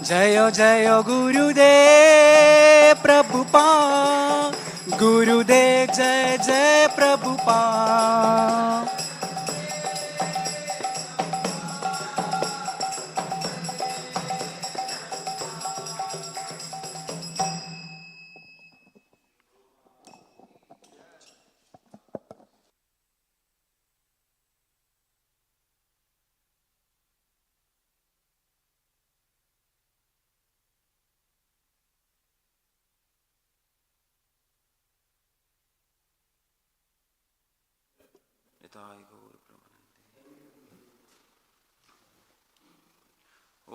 जय जय गुरुदेव प्रभुपाद, गुरुदेव जय जय प्रभुपाद।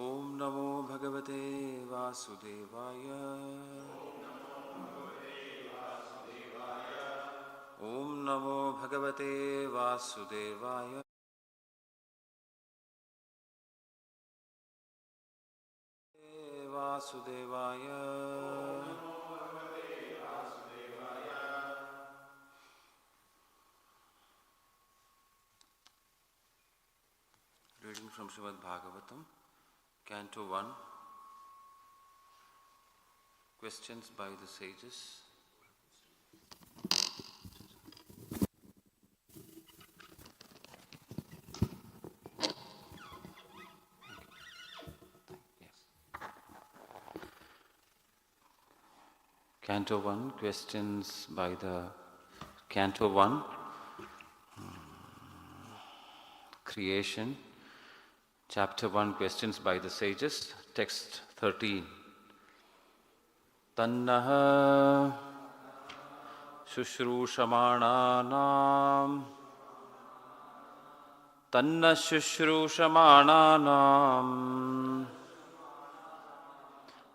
ओम नमो भगवते वासुदेवाय। ओम नमो भगवते वासुदेवाय। वासुदेवाय। Reading from Srimad Bhagavatam, Canto 1, questions by the sages. Canto 1, questions by the Canto 1, Creation. Chapter 1, questions by the sages. Text 13. Tannaha Shushrushamananam Tanna Shushrushamananam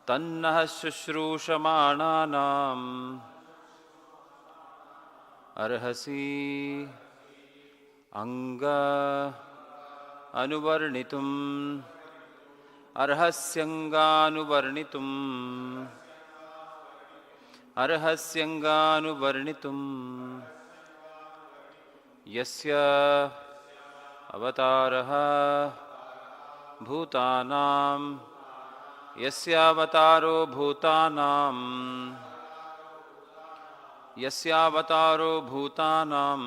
Tanna Shushrushamananam Arhasi Anga Anuvarnitum Arhasyanganuvarnitum Arhasyanganuvarnitum Yasya Avataraha Bhutanam Yasya Avataro Bhutanam Yasya Avataro Bhutanam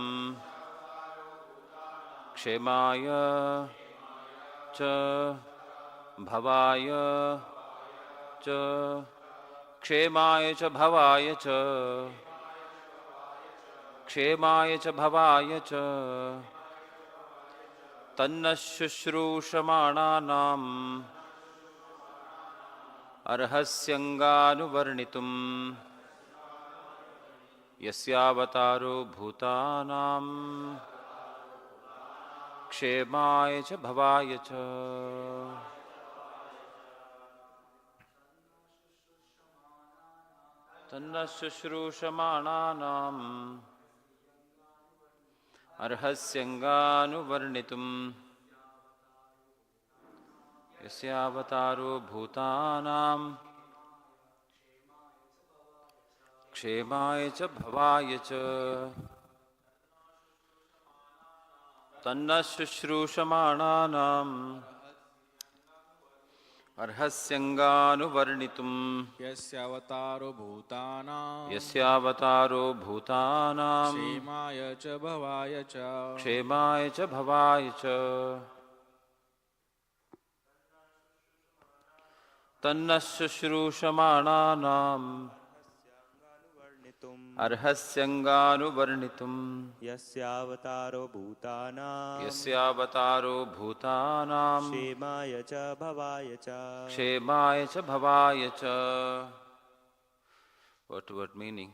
Kshemaya Cha Bhavaya Cha Kshemaya Cha Bhavaya Cha Kshemaya Cha Bhavaya Cha Tanna Shushrushamananam Arhasyanganuvarnitum Yasyavataro Bhutanam Kshemaya Cha Bhavaya Cha. Tanna Shushrushamananam Arhasyanganuvarnitum Yasyavataro Bhutanam Kshemaya Cha Bhavaya Cha. Tanna Shushrushamananam Arhasyanganuvarnitum Yasyavataro Bhutanam Yasyavataro Bhutanam Kshemaya Cha Bhavaya Cha Kshemaya Cha Bhavaya Cha. Tanna Shushrushamananam Arhasyanganuvarnitum Yasyavataro Bhutanam Yasyavataro Bhutanam Kshemaya Cha Bhavaya Cha Kshemaya Cha Bhavaya Cha. What meaning?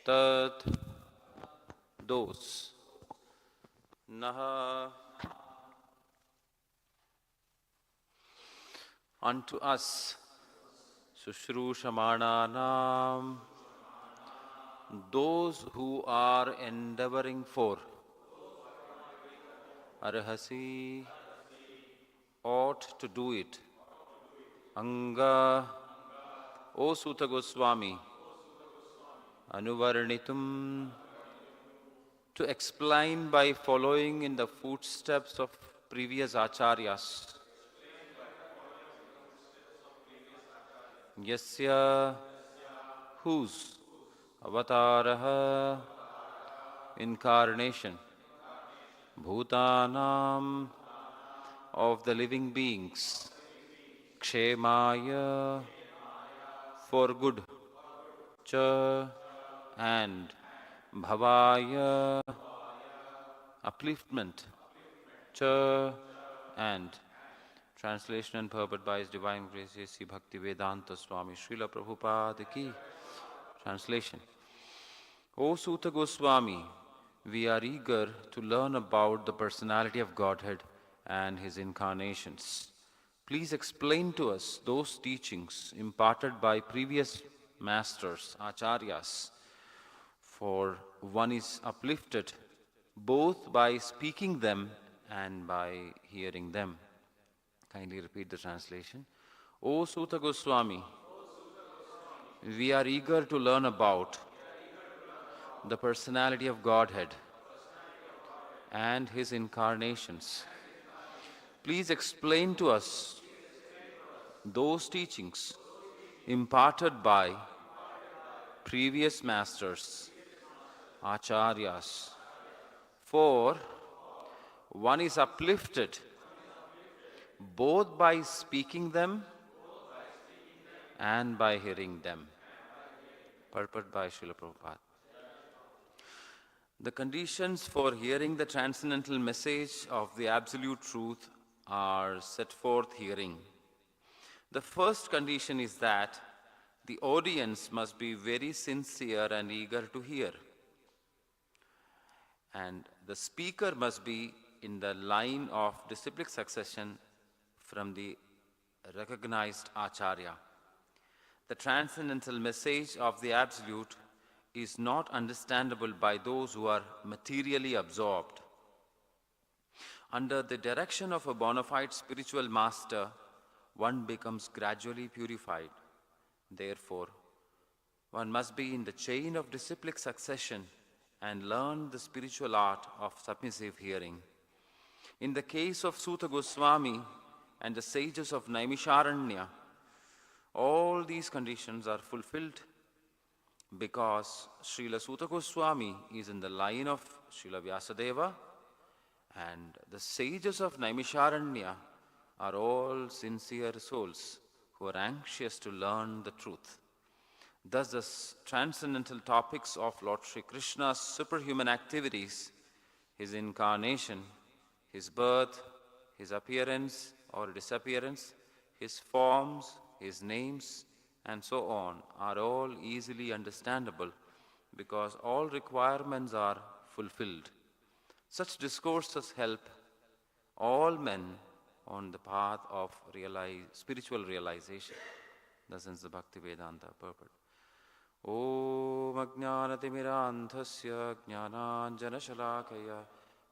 Tat, those. Naha, unto us. Shushrushamananam, those who are endeavoring for. Arhasi, ought to do it. Anga, O Suta Goswami. Anuvarnitum, to explain by following in the footsteps of previous acharyas. Yasya, whose avataraha, incarnation, bhutanam, of the living beings, kshemaya, for good, cha, and bhavaya, upliftment, cha, and translation and purport by His Divine Grace Sri Bhakti Vedanta Swami Srila Prabhupada ki. Translation. O Sutta Goswami, we are eager to learn about the personality of Godhead and His incarnations. Please explain to us those teachings imparted by previous masters, acharyas, for one is uplifted both by speaking them and by hearing them. Kindly repeat the translation. O Sutta Goswami, we are eager to learn about the personality of Godhead and His incarnations. Please explain to us those teachings imparted by previous masters, acharyas, for one is uplifted both by speaking them and by hearing them. Purport by Srila Prabhupada. The conditions for hearing the transcendental message of the Absolute Truth are set forth herein. The first condition is that the audience must be very sincere and eager to hear. And the speaker must be in the line of disciplic succession from the recognized Acharya. The transcendental message of the Absolute is not understandable by those who are materially absorbed. Under the direction of a bona fide spiritual master, one becomes gradually purified. Therefore, one must be in the chain of disciplic succession and learn the spiritual art of submissive hearing. In the case of Sutta Goswami and the sages of Naimisharanya, all these conditions are fulfilled because Srila Sutta Goswami is in the line of Srila Vyasadeva, and the sages of Naimisharanya are all sincere souls who are anxious to learn the truth. Thus, the transcendental topics of Lord Sri Krishna's superhuman activities, His incarnation, His birth, His appearance or disappearance, His forms, His names, and so on, are all easily understandable because all requirements are fulfilled. Such discourses help all men on the path of spiritual realization. Thus ends the Bhakti Vedanta purport. Om Ajnanatimirandhasya Jnananjanashalakaya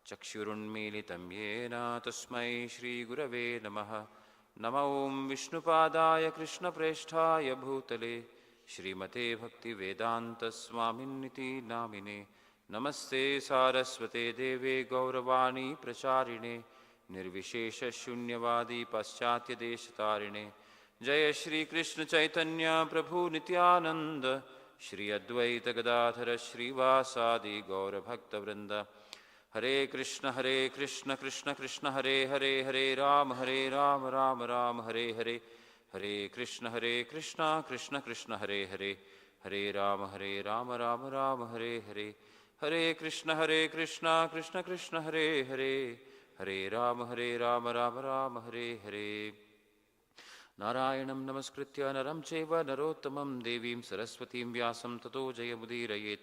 Chakshurunmilitam Yena Tasmai Shri Gurave Namaha Nama Om Vishnupadaya Krishna Presthaya Bhutale Shrimate Bhakti Vedanta Swaminiti Namine Namaste Saraswate Deve Gauravani Pracharine Nirvishesha Shunyavadi Paschatya Deshatarine Jaya Shri Krishna Chaitanya Prabhu Nityananda Shri Advaita Gadadhara Shri Vasadi Gaura Bhakta Vrinda Hare Krishna Krishna Krishna Hare Hare Hare Ram Ram Ram Hare Hare Hare Krishna Krishna Krishna Hare Hare Hare Ram Ram Ram Hare Hare Hare Krishna Krishna Krishna Hare Hare Hare Ram Ram Hare Hare Narayanam Namaskritya Naram Cheva Narottamam Devim Saraswatim Vyasam Tato Jayamudirayet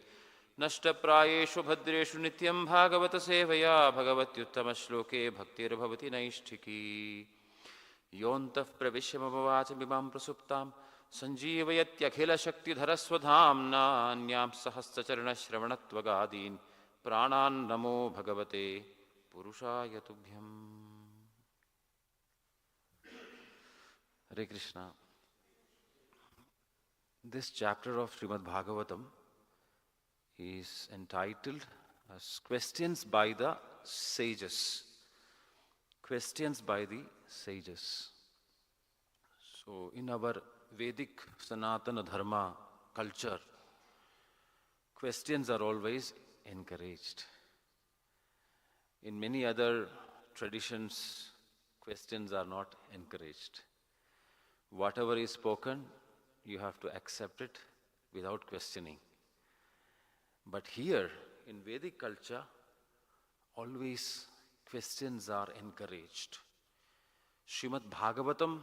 Nashtaprayeshu Bhadreshu Nityam Bhagavata Sevaya Bhagavatyuttama Shloke Bhaktir Bhavati Naishtiki Yontaf Pravishyamavacham Imam Prasuptam Sanjeevayatyakila Shakti Dharaswadhamna Anyam Sahasracharana Shravanatvagadim Pranan Namo Bhagavate Purushaya Tubhyam. Hare Krishna. This chapter of Srimad Bhagavatam is entitled as Questions by the Sages. Questions by the Sages. So in our Vedic Sanatana Dharma culture, questions are always encouraged. In many other traditions, questions are not encouraged. Whatever is spoken, you have to accept it without questioning. But here, in Vedic culture, always questions are encouraged. Srimad Bhagavatam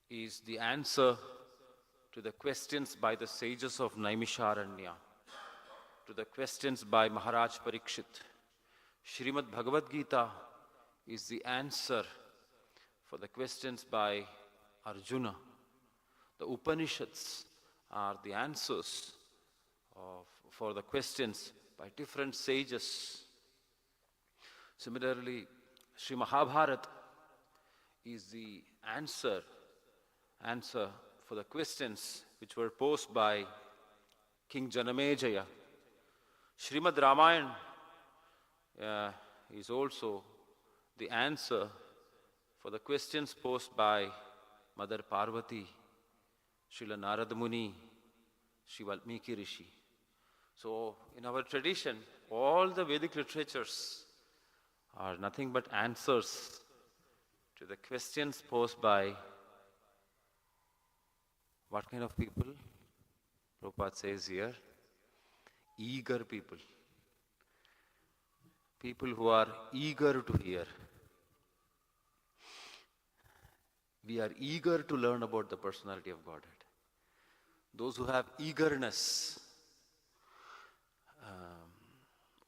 is the answer to the questions by the sages of Naimisharanya, to the questions by Maharaj Parikshit. Srimad Bhagavad Gita is the answer for the questions by Arjuna. The Upanishads are the answers for the questions by different sages. Similarly, Sri Mahabharata is the answer for the questions which were posed by King Janamejaya. Srimad Ramayana is also the answer for the questions posed by Mother Parvati, Srila Narada Muni, Sri Valmiki Rishi. So, in our tradition, all the Vedic literatures are nothing but answers to the questions posed by what kind of people? Prabhupada says here, eager people. People who are eager to hear. We are eager to learn about the personality of Godhead. Those who have eagerness,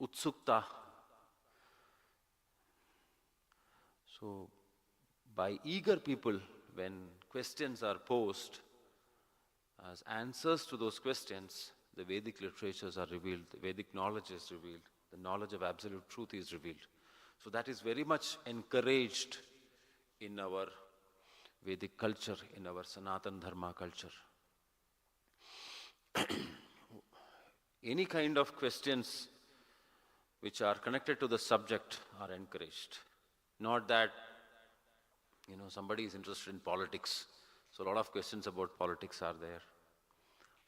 utsukta. So, by eager people, when questions are posed, as answers to those questions, the Vedic literatures are revealed, the Vedic knowledge is revealed, the knowledge of absolute truth is revealed. So that is very much encouraged in our Vedic culture, in our Sanatana Dharma culture. Any kind of questions which are connected to the subject are encouraged. Not that, somebody is interested in politics, so a lot of questions about politics are there.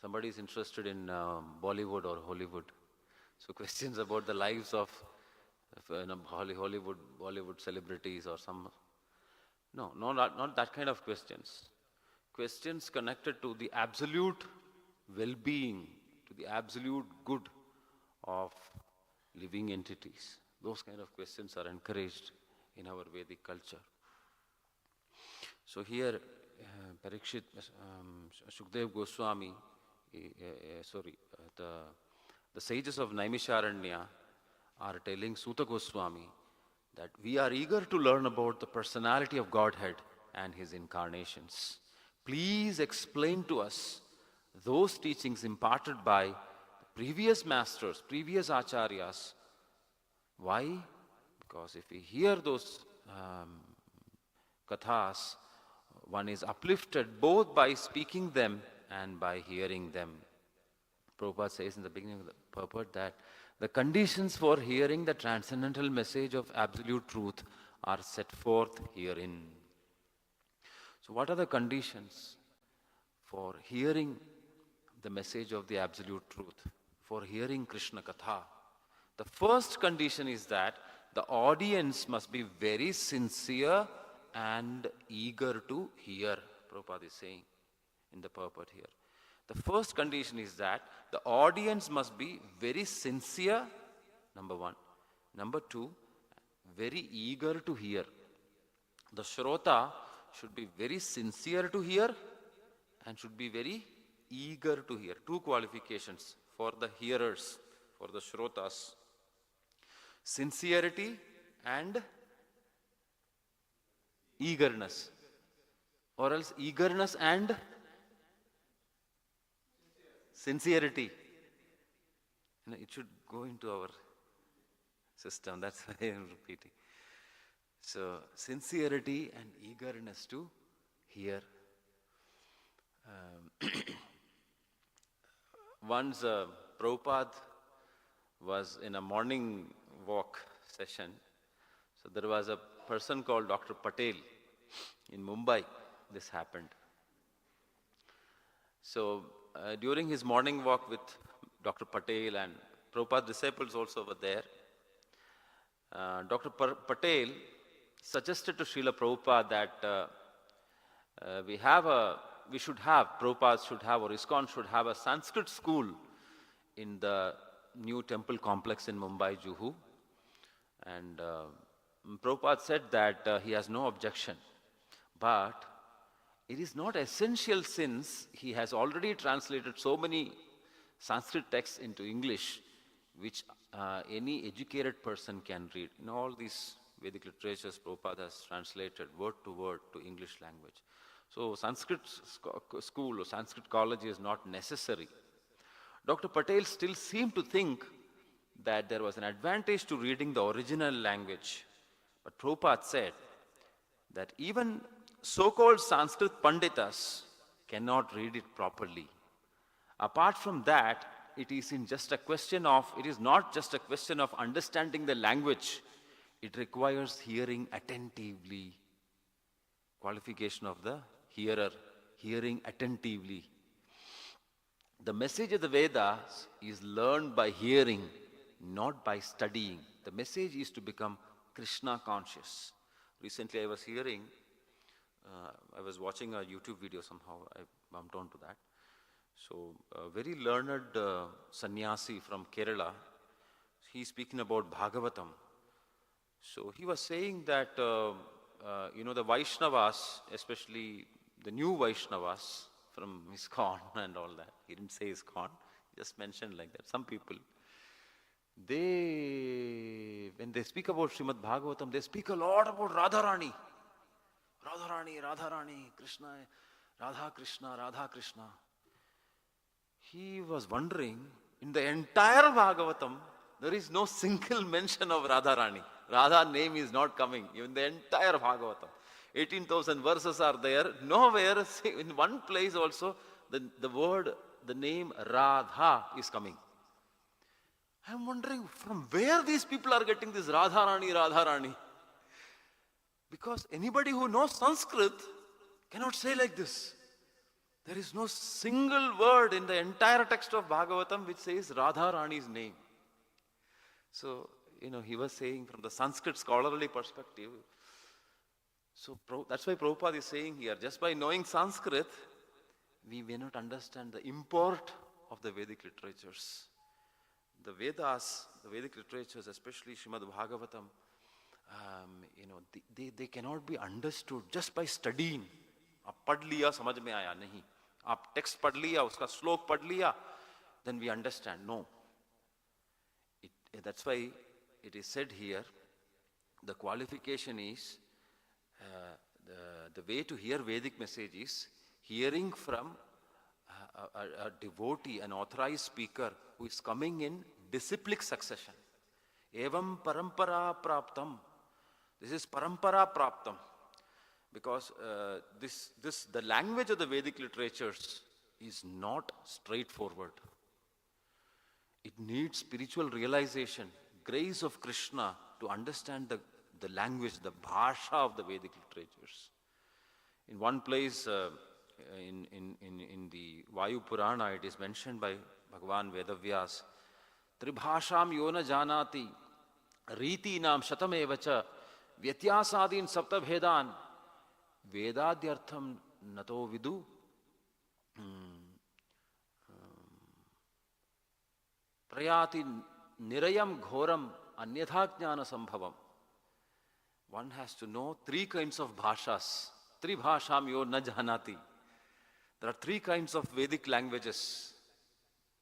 Somebody is interested in Bollywood or Hollywood, so questions about the lives of Bollywood celebrities or some. No, not that kind of questions. Questions connected to the absolute well-being, to the absolute good of living entities. Those kind of questions are encouraged in our Vedic culture. So here, Parikshit, Shukdev Goswami, the sages of Naimisharanya are telling Suta Goswami that we are eager to learn about the personality of Godhead and His incarnations. Please explain to us those teachings imparted by the previous masters, previous acharyas. Why? Because if we hear those kathas, one is uplifted both by speaking them and by hearing them. Prabhupada says in the beginning of the purport that the conditions for hearing the transcendental message of absolute truth are set forth herein. So what are the conditions for hearing the message of the absolute truth, for hearing Krishna Katha? The first condition is that the audience must be very sincere and eager to hear, Prabhupada is saying in the purport here. The first condition is that the audience must be very sincere, number one. Number two, very eager to hear. The Shrota should be very sincere to hear and should be very eager to hear. Two qualifications for the hearers, for the Shrotas. Sincerity and eagerness. Or else eagerness and sincerity. It should go into our system. That's why I am repeating. So, sincerity and eagerness to hear. Once Prabhupada was in a morning walk session. So there was a person called Dr. Patel in Mumbai. this happened. So during his morning walk with Dr. Patel, and Prabhupada's disciples also were there, Dr. Patel suggested to Srila Prabhupada that Prabhupada should have, or ISKCON should have a Sanskrit school in the new temple complex in Mumbai, Juhu. And Prabhupada said that he has no objection. But it is not essential, since he has already translated so many Sanskrit texts into English, which any educated person can read. All these Vedic literatures Prabhupada has translated word to English language. So Sanskrit school or Sanskrit college is not necessary. Dr. Patel still seemed to think that there was an advantage to reading the original language. But Prabhupada said that even so-called Sanskrit Panditas cannot read it properly. Apart from that, it is not just a question of understanding the language. It requires hearing attentively. Qualification of the hearer, hearing attentively. The message of the Vedas is learned by hearing, not by studying. The message is to become Krishna conscious. Recently I was watching a YouTube video, somehow I bumped onto that. So a very learned sannyasi from Kerala, he's speaking about Bhagavatam. So he was saying that, the Vaishnavas, especially the new Vaishnavas from ISKCON and all that, he didn't say ISKCON, he just mentioned like that. Some people, when they speak about Srimad Bhagavatam, they speak a lot about Radharani. Radharani, Krishna, Radha Krishna. He was wondering, in the entire Bhagavatam, there is no single mention of Radharani. Radha name is not coming. In the entire Bhagavatam, 18,000 verses are there. Nowhere, in one place also, the name Radha is coming. I am wondering from where these people are getting this Radharani. Because anybody who knows Sanskrit cannot say like this. There is no single word in the entire text of Bhagavatam which says Radharani's name. So, he was saying from the Sanskrit scholarly perspective. So that's why Prabhupada is saying here, just by knowing Sanskrit, we may not understand the import of the Vedic literatures. The Vedas, the Vedic literatures, especially Srimad Bhagavatam, they cannot be understood just by studying. आप पढ़ लिया समझ में आया नहीं, आप text पढ़ लिया, उसका श्लोक पढ़ लिया, then we understand. No. That's why it is said here, the qualification is, the way to hear Vedic message is hearing from a devotee, an authorized speaker who is coming in disciplic succession. Evam parampara praptam. This is parampara praptam. Because the language of the Vedic literatures is not straightforward. It needs spiritual realization, grace of Krishna to understand the language, the bhasha of the Vedic literatures. In one place, in the Vayu Purana, it is mentioned by Bhagavan Vedavyas, Tribhasham yona janati, riti nam shatam evacha, vyatyasadin sapta bhedan, Vedadyartham nato vidu, prayati nirayam ghoram anyatha jnana sambhavam. One has to know three kinds of bhashas. Tribhasham yo na janati. There are three kinds of Vedic languages.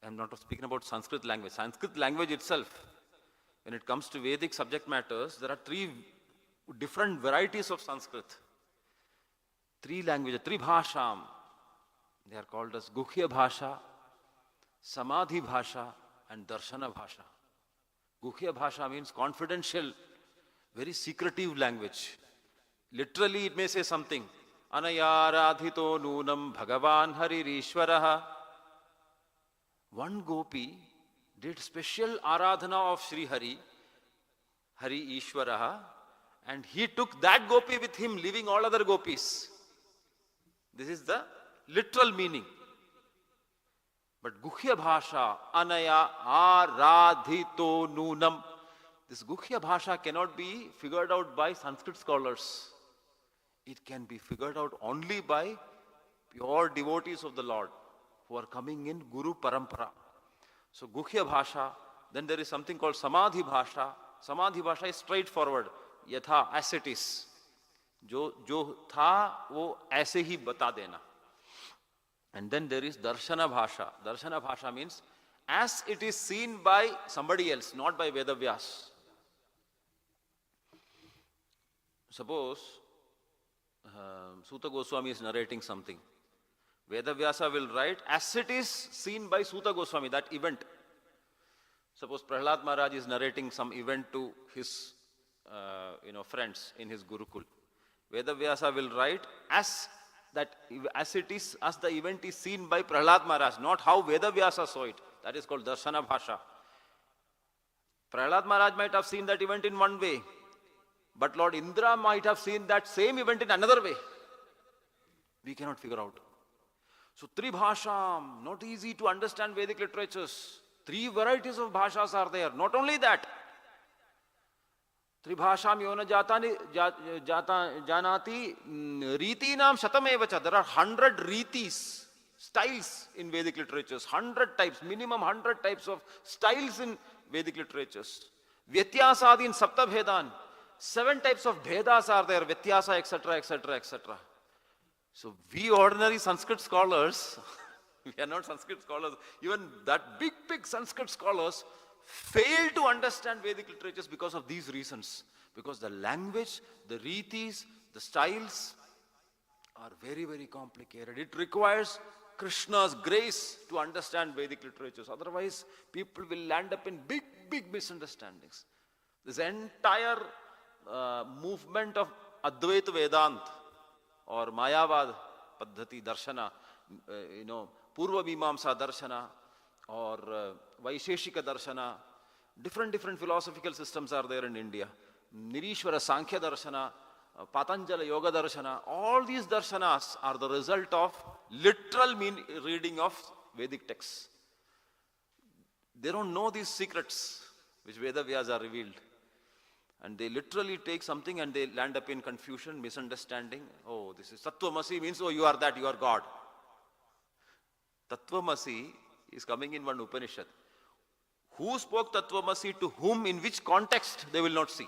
I'm not speaking about Sanskrit language. Sanskrit language itself, when it comes to Vedic subject matters, there are three different varieties of Sanskrit. Three languages, Tribhasham. They are called as Guhya Bhasha, Samadhi Bhasha, and Darshana Bhasha. Guhya Bhasha means confidential, very secretive language. Literally, it may say something. Anayaradhito nunam bhagavan haririshwaraha. One gopi did special aradhana of Sri Hari, Hari Ishwaraha, and he took that gopi with him, leaving all other gopis. This is the literal meaning. But Guhya Bhasha, Anaya Aradhito Nunam. This Guhya Bhasha cannot be figured out by Sanskrit scholars. It can be figured out only by pure devotees of the Lord who are coming in Guru Parampara. So Guhya Bhasha, then there is something called Samadhi Bhasha. Samadhi Bhasha is straightforward. Yatha, as it is. जो था वो ऐसे ही बता देना. And then there is Darshana Bhasha. Darshana Bhasha means as it is seen by somebody else, not by Vedavyas. Suppose Suta Goswami is narrating something. Vedavyasa will write as it is seen by Suta Goswami, that event. Suppose Prahlad Maharaj is narrating some event to his friends in his Gurukul. Vedavyasa will write as it is, as the event is seen by Prahlad Maharaj, not how Vedavyasa saw it. That is called Darshana Bhasha. Prahlad Maharaj might have seen that event in one way, but Lord Indra might have seen that same event in another way. We cannot figure out. So Tribhasham, not easy to understand Vedic literatures. 3 varieties of bhashas are there. Not only that, Tribhasham yona janati ritinam shatamevacha. There are 100 ritis, styles in Vedic literatures. 100 types, minimum 100 types of styles in Vedic literatures. Vyatyasadin sapta bhedan. 7 types of bhedas are there. Vyathyasa, etc., etc., etc. So we ordinary Sanskrit scholars, we are not Sanskrit scholars, even that big Sanskrit scholars fail to understand Vedic literatures because of these reasons. Because the language, the ritis, the styles are very, very complicated. It requires Krishna's grace to understand Vedic literatures. Otherwise, people will land up in big misunderstandings. This entire movement of Advaita Vedant or Mayavad Paddhati Darshana, Purva Mimamsa Darshana or Vaisheshika Darshana, different philosophical systems are there in India. Nirishwara Sankhya Darshana, Patanjala Yoga Darshana, all these darshanas are the result of literal reading of Vedic texts. They don't know these secrets which Vedavyas are revealed. And they literally take something and they land up in confusion, misunderstanding. Oh, this is Tattvamasi means, oh, you are that, you are God. Tattvamasi is coming in one Upanishad. Who spoke Tattvamasi to whom, in which context, they will not see.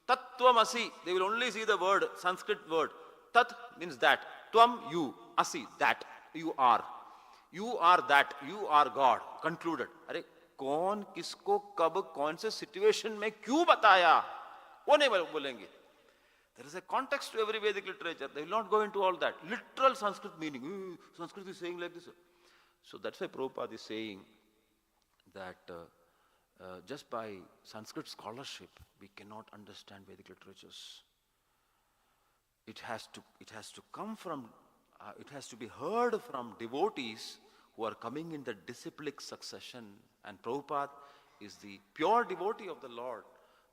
Tattvamasi, they will only see the word, Sanskrit word. Tat means that. Tvam, you. Asi, that. You are. You are that. You are God. Concluded. Arey, कौन किसको कब कौन से situation में क्यों बताया वो नहीं बोलेंगे. There is a context to every Vedic literature. They will not go into all that. Literal Sanskrit meaning. Sanskrit is saying like this. So that's why Prabhupada is saying that just by Sanskrit scholarship, we cannot understand Vedic literatures. It has to come from, it has to be heard from devotees who are coming in the disciplic succession. And Prabhupada is the pure devotee of the Lord,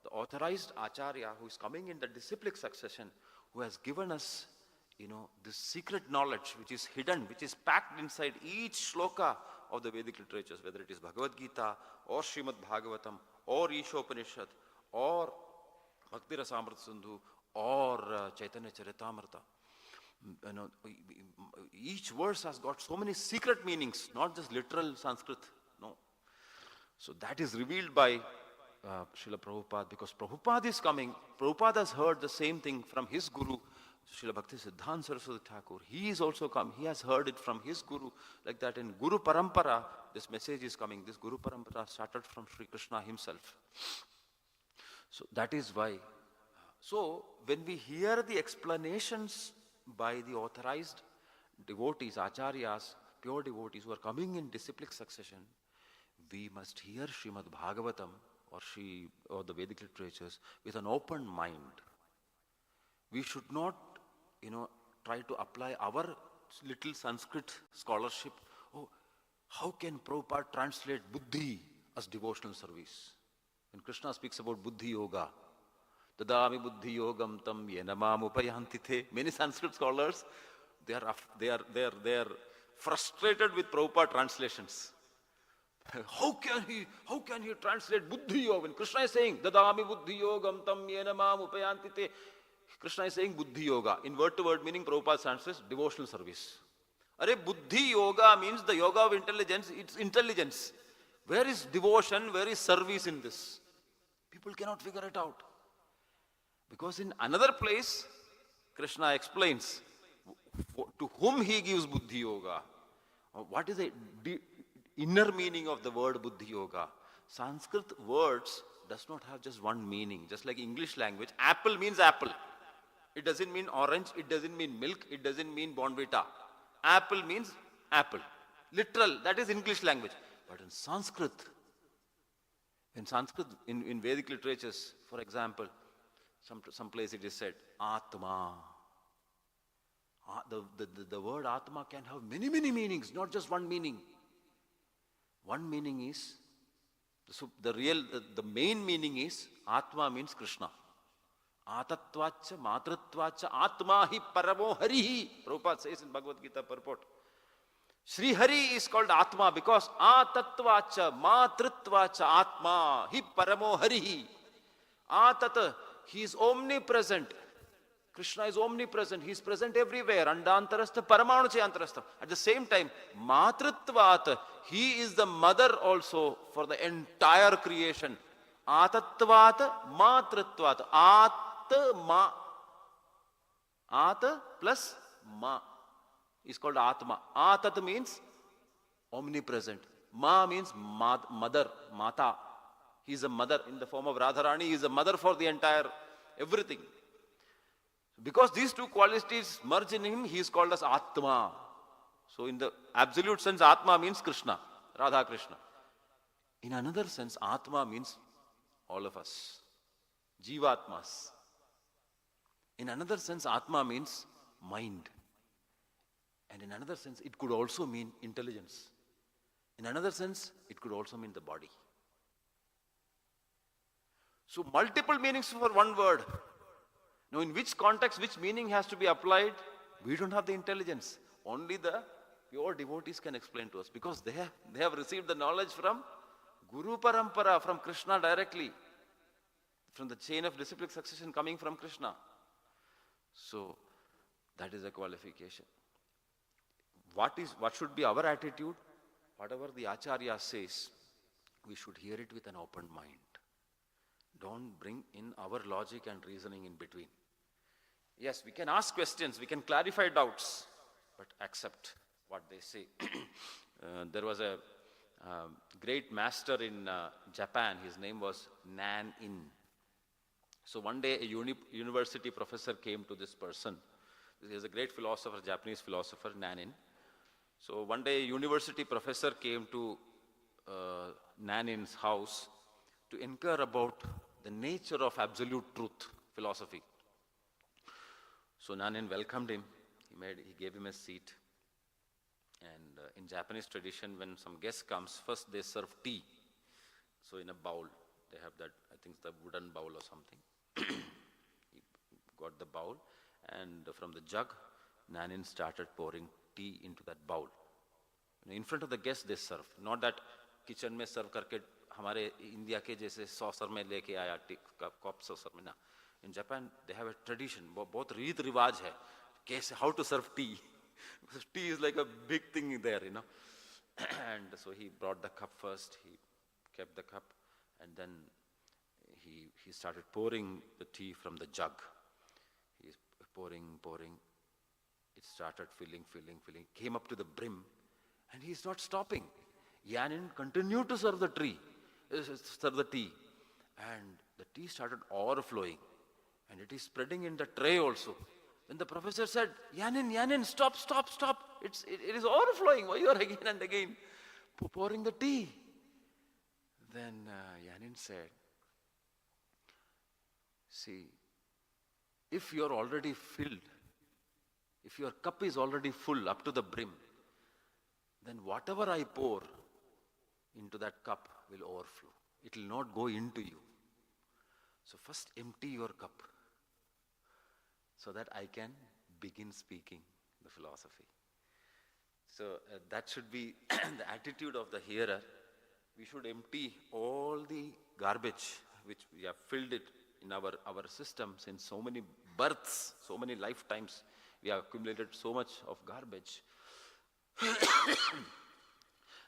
the authorized Acharya who is coming in the disciplic succession, who has given us, this secret knowledge which is hidden, which is packed inside each shloka of the Vedic literatures, whether it is Bhagavad Gita or Srimad Bhagavatam or Ishopanishad or Bhakti Rasamrita Sindhu or Chaitanya Charitamrita. Each verse has got so many secret meanings, not just literal Sanskrit. No. So that is revealed by Srila Prabhupada, because Prabhupada is coming. Prabhupada has heard the same thing from his guru, Srila Bhakti Siddhanta Saraswati Thakur. He is also come. He has heard it from his guru. Like that in Guru Parampara, this message is coming. This Guru Parampara started from Sri Krishna himself. So that is why. So when we hear the explanations by the authorized devotees, acharyas, pure devotees who are coming in disciplic succession, we must hear Srimad Bhagavatam or the Vedic literatures with an open mind. We should not, try to apply our little Sanskrit scholarship. Oh, how can Prabhupada translate buddhi as devotional service? When Krishna speaks about buddhi yoga, Tadami buddhi yogam tam yenamam upayanti the. Many Sanskrit scholars They are frustrated with Prabhupada translations. How can he translate Buddhi Yoga? When Krishna is saying, Dadami Buddhi Yogam tam yena mam upayanti te. Krishna is saying Buddhi Yoga. In word to word meaning, Prabhupada translates devotional service. Are Buddhi Yoga means the yoga of intelligence, it's intelligence. Where is devotion, where is service in this? People cannot figure it out. Because in another place, Krishna explains to whom he gives Buddhi Yoga. What is the inner meaning of the word Buddhi Yoga? Sanskrit words does not have just one meaning. Just like English language, apple means apple. It doesn't mean orange, it doesn't mean milk, it doesn't mean Bonvita. Apple means apple. Literal, that is English language. But in Sanskrit, in Vedic literatures, for example, some place it is said, Atma. The word Atma can have many meanings, not just one meaning. One meaning is, the main meaning is, Atma means Krishna. Atatvacha, matritvacha, Atma hi paramo harihi. Prabhupada says in Bhagavad Gita purport. Sri Hari is called Atma because Atatvacha, matritvacha, Atma hi paramo harihi. Atata, he is omnipresent. Krishna is omnipresent. He is present everywhere. Andantarastha, paramanuche antarastha. At the same time, matritvat, he is the mother also for the entire creation. Atatvat, matritvat. At plus ma is called Atma. Atat means omnipresent. Ma means mother, mata. He is a mother in the form of Radharani. He is a mother for the entire everything. Because these two qualities merge in him, he is called as Atma. So in the absolute sense, Atma means Krishna, Radha Krishna. In another sense, Atma means all of us, Jivatmas. In another sense, Atma means mind. And in another sense, it could also mean intelligence. In another sense, it could also mean the body. So multiple meanings for one word. Now in which context, which meaning has to be applied, we don't have the intelligence. Only the pure devotees can explain to us because they have received the knowledge from Guru Parampara, from Krishna directly. From the chain of disciplic succession coming from Krishna. So that is a qualification. What should be our attitude? Whatever the Acharya says, we should hear it with an open mind. Don't bring in our logic and reasoning in between. Yes, we can ask questions, we can clarify doubts, but accept what they say. There was a great master in Japan, his name was Nan-in. So one day a university professor came to this person. He is a great philosopher, Japanese philosopher, Nan-in. So one day a university professor came to Nan-in's house to inquire about the nature of absolute truth philosophy. So Nan-in welcomed him. He gave him a seat. And in Japanese tradition, when some guest comes, first they serve tea. So in a bowl, they have that, I think it's the wooden bowl or something. He got the bowl, and from the jug, Nan-in started pouring tea into that bowl. In front of the guests, they serve. Not that kitchen mein serve karke हमारे India के जैसे saucer में लेके आया cup saucer में ना. In Japan, they have a tradition, बहुत रीत रिवाज है, कैसे, how to serve tea. Because tea is like a big thing there, you know. And so he brought the cup first, he kept the cup, and then he started pouring the tea from the jug. He's pouring. It started filling, came up to the brim, and he's not stopping. Yanin continued to serve the tea, and the tea started overflowing, and it is spreading in the tray also. Then the professor said, Yanin, stop. It is overflowing. Why you are again and again pouring the tea? Then Yanin said, see, if you are already filled, if your cup is already full up to the brim, then whatever I pour into that cup will overflow. It will not go into you. So first empty your cup so that I can begin speaking the philosophy. So that should be the attitude of the hearer. We should empty all the garbage which we have filled it in our systems in so many births, so many lifetimes. We have accumulated so much of garbage.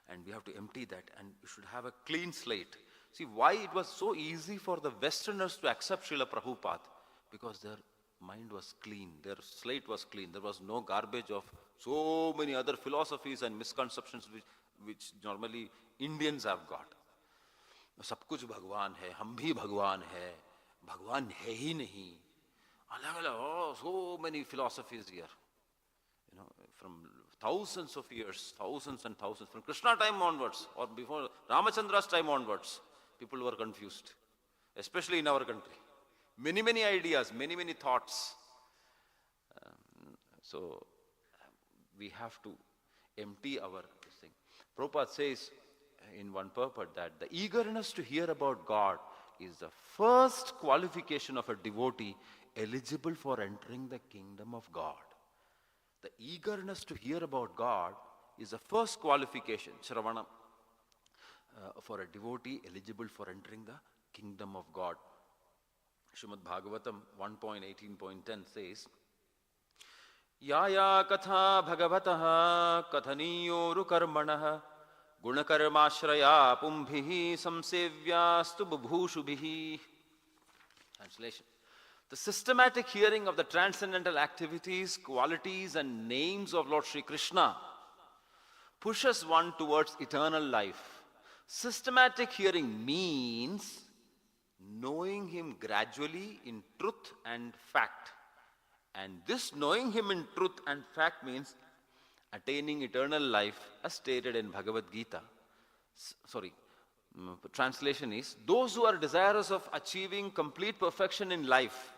And we have to empty that, and we should have a clean slate. See, why it was so easy for the Westerners to accept Srila Prabhupada? Because their mind was clean, their slate was clean. There was no garbage of so many other philosophies and misconceptions which normally Indians have got. सब कुछ भगवान है, हम भी भगवान है ही नहीं. अलग-अलग, so many philosophies here. You know, from thousands of years, thousands and thousands, from Krishna time onwards, or before Ramachandra's time onwards, people were confused, especially in our country. Many, many ideas, many, many thoughts. So we have to empty our thing. Prabhupada says in one purport that the eagerness to hear about God is the first qualification of a devotee eligible for entering the kingdom of God. The eagerness to hear about God is the first qualification, Shravana, for a devotee eligible for entering the kingdom of God. Srimad Bhagavatam 1.18.10 says, Yaya katha bhagavataha kathaniyoru karmanaha gunakarmashraya pumbhihi samsevyastu bubhushubhihi. Translation. The systematic hearing of the transcendental activities, qualities and names of Lord Sri Krishna pushes one towards eternal life. Systematic hearing means knowing him gradually in truth and fact. And this knowing him in truth and fact means attaining eternal life as stated in Bhagavad Gita. Translation is, those who are desirous of achieving complete perfection in life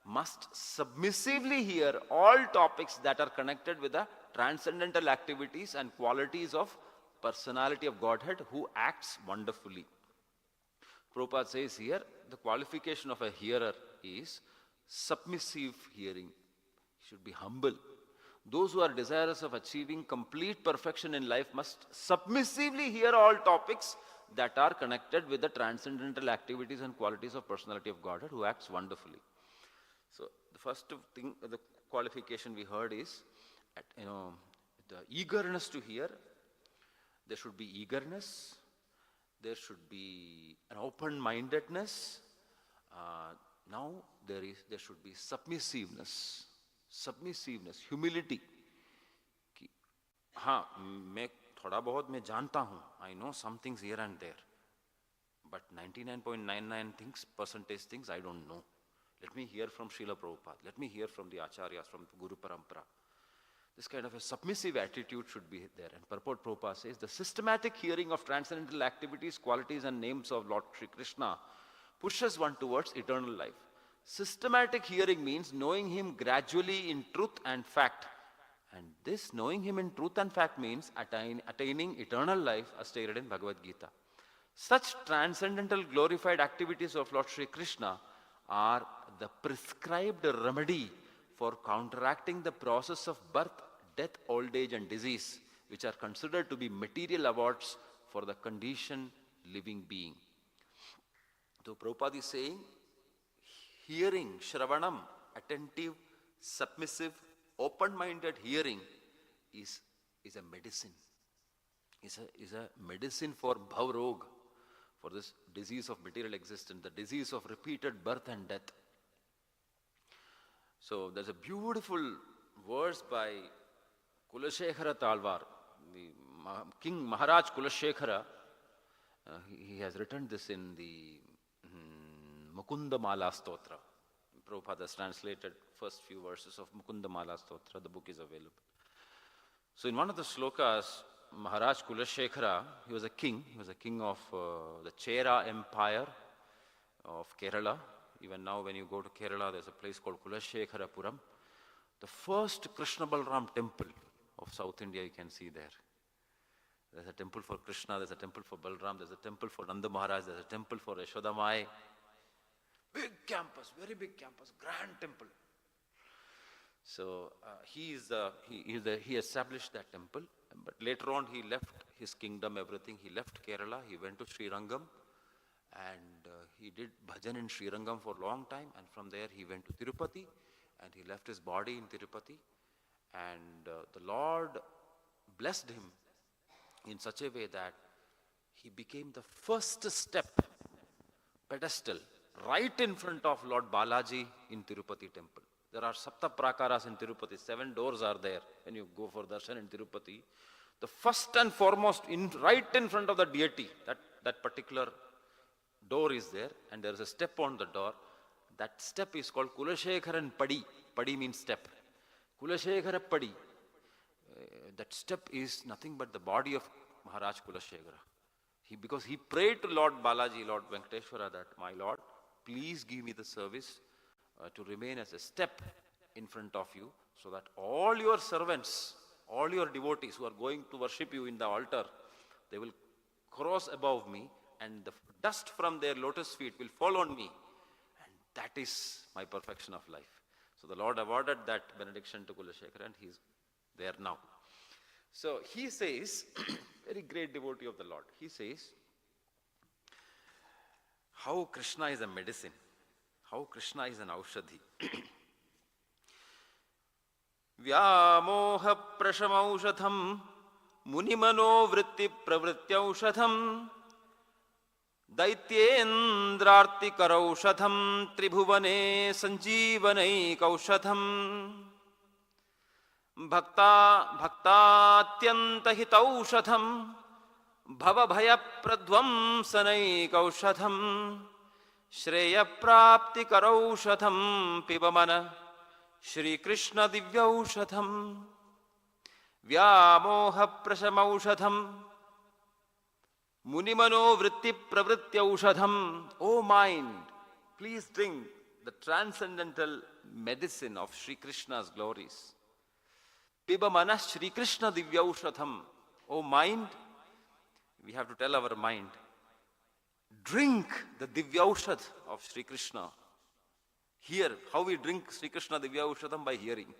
must submissively hear all topics that are connected with the transcendental activities and qualities of personality of Godhead who acts wonderfully. Prabhupada says here, the qualification of a hearer is submissive hearing. He should be humble. Those who are desirous of achieving complete perfection in life must submissively hear all topics that are connected with the transcendental activities and qualities of personality of Godhead who acts wonderfully. So the first thing, the qualification we heard is, the eagerness to hear. There should be eagerness. There should be an open-mindedness. Now there should be submissiveness. Submissiveness, humility. हाँ, मैं थोड़ा बहुत मैं जानता हूँ. I know some things here and there, but 99.99% things I don't know. Let me hear from Srila Prabhupada. Let me hear from the Acharyas, from the Guru Parampara. This kind of a submissive attitude should be there. And Purport Prabhupada says, the systematic hearing of transcendental activities, qualities and names of Lord Sri Krishna pushes one towards eternal life. Systematic hearing means knowing him gradually in truth and fact. And this knowing him in truth and fact means attaining eternal life as stated in Bhagavad Gita. Such transcendental glorified activities of Lord Sri Krishna are the prescribed remedy for counteracting the process of birth, death, old age and disease, which are considered to be material awards for the conditioned living being. So Prabhupada is saying, hearing, Shravanam, attentive, submissive, open-minded hearing is a medicine. Is a medicine for bhavrog, for this disease of material existence, the disease of repeated birth and death. So there's a beautiful verse by Kulashekara Talwar, the King Maharaj Kulashekara. He has written this in the Mukunda Mala Stotra. Prabhupada has translated first few verses of Mukunda Mala Stotra. The book is available. So in one of the slokas, Maharaj Kulashekara, he was a king. He was a king of the Chera Empire of Kerala. Even now when you go to Kerala, there's a place called Kulashekarapuram. The first Krishna Balram temple of South India you can see there. There's a temple for Krishna, there's a temple for Balram, there's a temple for Nanda Maharaj, there's a temple for Yashodamai. Big campus, very big campus, grand temple. So he established that temple, but later on he left his kingdom, everything. He left Kerala, he went to Srirangam, and he did bhajan in Srirangam for a long time, and from there he went to Tirupati, and he left his body in Tirupati, and the Lord blessed him in such a way that he became the first step, pedestal, right in front of Lord Balaji in Tirupati temple. There are Sapta Prakaras in Tirupati, 7 doors are there when you go for darshan in Tirupati. The first and foremost, right in front of the deity, that particular door is there, and there is a step on the door. That step is called Kulashekharan Padi. Padi means step. Kulashekara Padi. That step is nothing but the body of Maharaj Kulashekara. Because he prayed to Lord Balaji, Lord Venkateshwara, that, my Lord, please give me the service to remain as a step in front of you, so that all your servants, all your devotees who are going to worship you in the altar, they will cross above me, and the dust from their lotus feet will fall on me. And that is my perfection of life. So the Lord awarded that benediction to Kulashekara, and he's there now. So he says, very great devotee of the Lord, he says, how Krishna is a medicine, how Krishna is an aushadhi. Vyamoha prashamaushadham munimano vritti pravrityaushadham daityendrarti karaushadham tribhuvane sanjeevanaikaushadham bhaktatyanta hitaushadham bhavabhaya pradvamsanaikaushadham Shreya prapti karaushadham pibamana Shri Krishna divyaushadham Vyamoha prashamaushadham Munimano vritti pravrityaushadham. O mind, please drink the transcendental medicine of Shri Krishna's glories. Pibamana Shri Krishna divyaushadham. O mind, we have to tell our mind, drink the Divyaushad of Sri Krishna. Hear how we drink Sri Krishna Divyaushadam by hearing.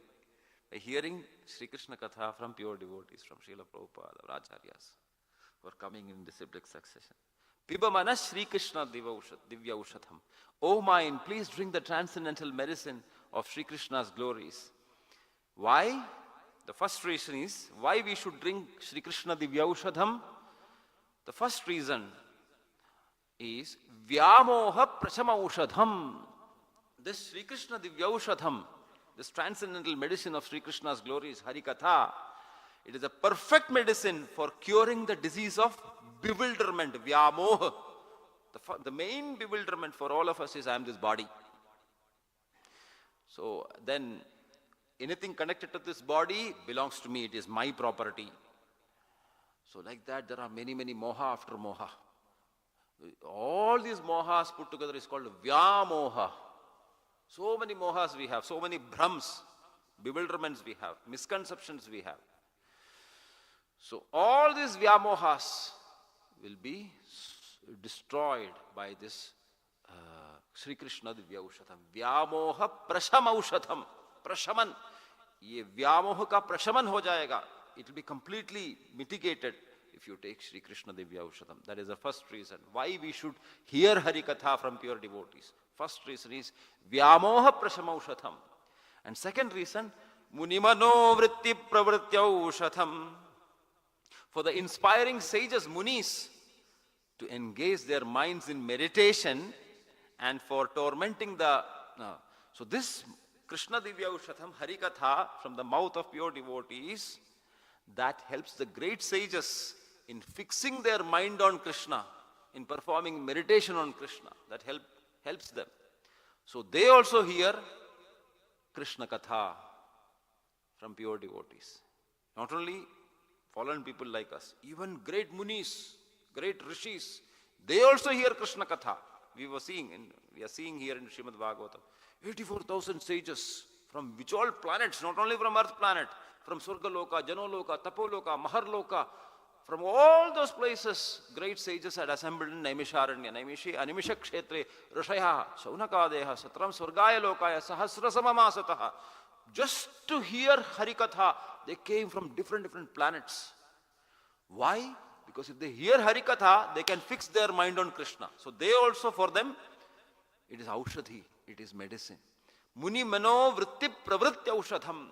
By hearing Sri Krishna Katha from pure devotees, from Srila Prabhupada or Acharyas who are coming in disciplic succession. Pibamana Sri Krishna Divyaushadam. O mind, please drink the transcendental medicine of Sri Krishna's glories. Why? The first reason is why we should drink Sri Krishna Divyaushadam. The first reason is Vyamoha Prashamaushadham. This Sri Krishna Divyaushadham, this transcendental medicine of Sri Krishna's glories, Harikatha, it is a perfect medicine for curing the disease of bewilderment, Vyamoha. The main bewilderment for all of us is I am this body. So then anything connected to this body belongs to me, it is my property. So like that there are many moha after moha. All these mohas put together is called Vyamoha. So many mohas we have, so many bhrams, bewilderments we have, misconceptions we have. So all these Vyamohas will be destroyed by this Sri Krishna Divyaushadham. Vyamoha Prashamaushadham. Prashaman. Ye Vyamoha ka prashaman ho jayega. It will be completely mitigated if you take Sri Krishna Divyaushadam. That is the first reason why we should hear Harikatha from pure devotees. First reason is Vyamoha Prashamaushadham. And second reason, Munimano Vritti Pravrityaushadham. For the inspiring sages, Munis, to engage their minds in meditation and for tormenting the... So this Krishna Divyaushadham, Harikatha, from the mouth of pure devotees, that helps the great sages in fixing their mind on Krishna, in performing meditation on Krishna. That helps them. So they also hear Krishna Katha from pure devotees. Not only fallen people like us, even great munis, great rishis, they also hear Krishna Katha. We are seeing here in Srimad Bhagavatam, 84,000 sages from which all planets, not only from Earth planet, from Surgaloka, Janoloka, Tapoloka, Maharloka, from all those places, great sages had assembled in Naimisharanya, Animisha Kshetre, Rishaya, Shaunakadeha, Satram Surgaya Lokaya, Sahasra Samamasataha. just to hear Harikatha, they came from different planets. Why? Because if they hear Harikatha, they can fix their mind on Krishna. So they also, for them, it is aushadhi, it is medicine. Muni mano vritti pravritti aushadham.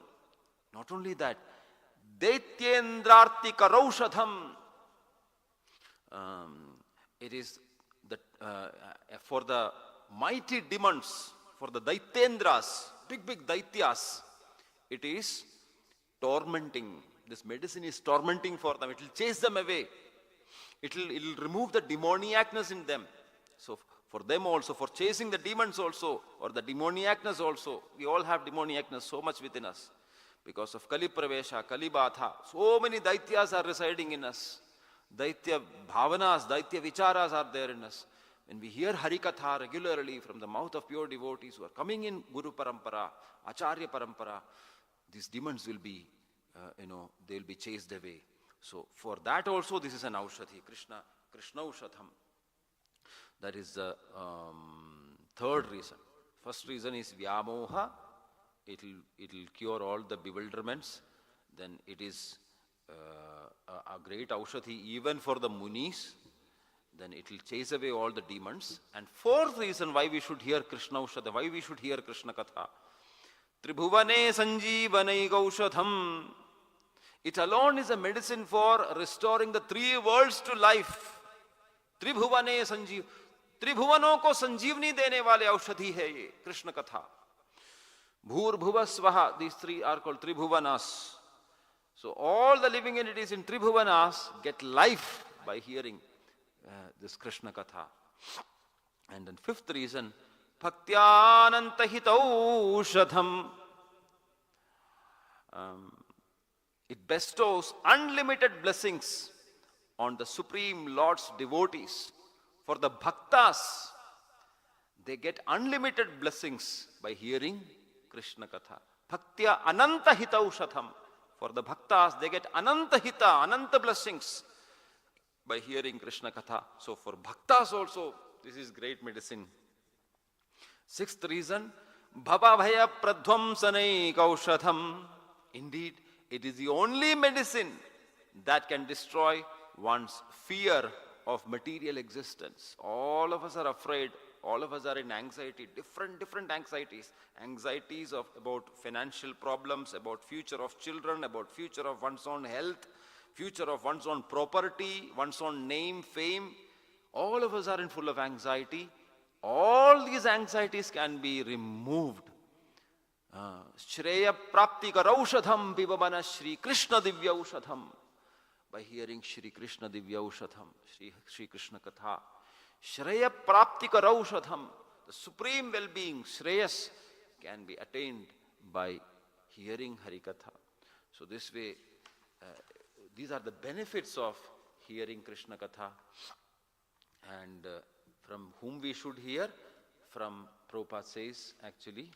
Not only that, Daityendrarti karaushadham. It is for the mighty demons, for the Daitendras, big Daityas, it is tormenting. This medicine is tormenting for them. It will chase them away. It will remove the demoniacness in them. So for them also, for chasing the demons also, or the demoniacness also, we all have demoniacness so much within us. Because of Kali Pravesha, Kali Batha, so many Daityas are residing in us. Daitya Bhavanas, Daitya Vicharas are there in us. When we hear Harikatha regularly from the mouth of pure devotees who are coming in Guru Parampara, Acharya Parampara, these demons will be, they will be chased away. So for that also this is an Aushadhi, Krishna Ushadham. That is the third reason. First reason is Vyamoha. It will cure all the bewilderments. Then it is a great Aushadhi even for the Munis. Then it will chase away all the demons. And fourth reason why we should hear Krishna Ushadha, why we should hear Krishna Katha. Tribhuvane Sanjeevanai Gaushadham. It alone is a medicine for restoring the three worlds to life. Tribhuvane Sanjeev. Tribhuvanon ko sanjeevni dene wale aushadhi hai ye, Krishna Katha. Bhur Bhuva Swaha, these three are called Tribhuvanas. So all the living entities in Tribhuvanas get life by hearing this Krishna Katha. And then fifth reason, Bhaktyanantahitaushadham. It bestows unlimited blessings on the Supreme Lord's devotees. For the Bhaktas, they get unlimited blessings by hearing Krishna Katha. Bhaktya anantahitaushadham. For the Bhaktas, they get anantahita, ananta blessings by hearing Krishna Katha. So for Bhaktas also, this is great medicine. Sixth reason, Bhavabhaya pradhvamsanai kaushadham. Indeed, it is the only medicine that can destroy one's fear of material existence. All of us are afraid. All of us are in anxiety, different anxieties. Anxieties about financial problems, about future of children, about future of one's own health, future of one's own property, one's own name, fame. All of us are in full of anxiety. All these anxieties can be removed. Shreya prapti karaushadham pivamana Shri Krishna divya ushadham. By hearing Shri Krishna divya ushadham, Shri Krishna Katha. Shreya prapti karaushadham. The supreme well-being, Shreyas, can be attained by hearing Harikatha. So this way, these are the benefits of hearing Krishna Katha. And from whom we should hear? From Prabhupada says actually